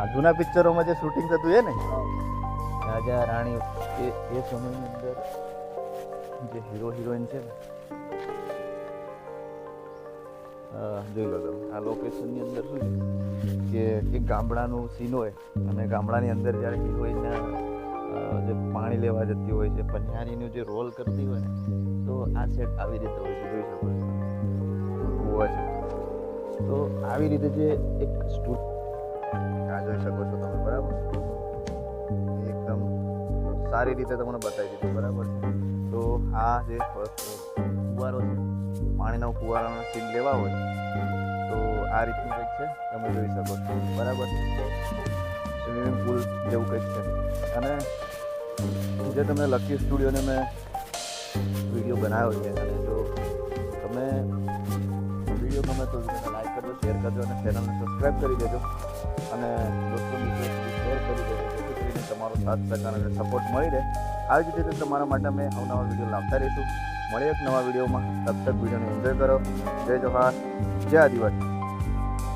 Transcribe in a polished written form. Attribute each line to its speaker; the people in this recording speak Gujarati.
Speaker 1: જૂના પિક્ચરોમાં જે શૂટિંગ થતું એ ને રાજા રાણી એ સમયની અંદર જે હીરો હિરોઈન છે ને જોઈ લો તમે આ લોકેશનની અંદર શું છે કે એક ગામડાનું સીન હોય અને ગામડાની અંદર જ્યારે હિરોઈન જે પાણી લેવા જતી હોય છે પન્યારીનું જે રોલ કરતી હોય ને તો આ સેટ આવી રીતે હોય છે જોઈ શકો છો કૂવો છે તો આવી રીતે જે એક આ જોઈ શકો છો તમે બરાબર એકદમ સારી રીતે તમને બતાવી દીધું બરાબર છે તો આ જે ફુવારો છે પાણીના ફુવારાના સીન લેવા હોય તો આ રીતનું કંઈક છે તમે જોઈ શકો છો બરાબર સ્વિમિંગ પુલ જેવું કંઈક છે અને જે તમે લકી સ્ટુડિયોને મેં વિડીયો બનાવ્યો છે અને જો તમે વિડીયો ગમે તો વિડીયોને લાઈક કરજો શેર કરજો અને ચેનલને સબસ્ક્રાઈબ કરી દેજો અને દોસ્તો મિત્રો સુધી શેર કરી દેજો જેથી કરીને તમારો સાથ સહકાર અને સપોર્ટ મળી રહે આવી જ રીતે તમારા માટે અમે અવનવા વિડીયો લાવતા રહીશું મળીએ એક નવા વિડીયોમાં તબ તક વિડીયોને એન્જોય કરો જય જોહાર જય આદિવાસી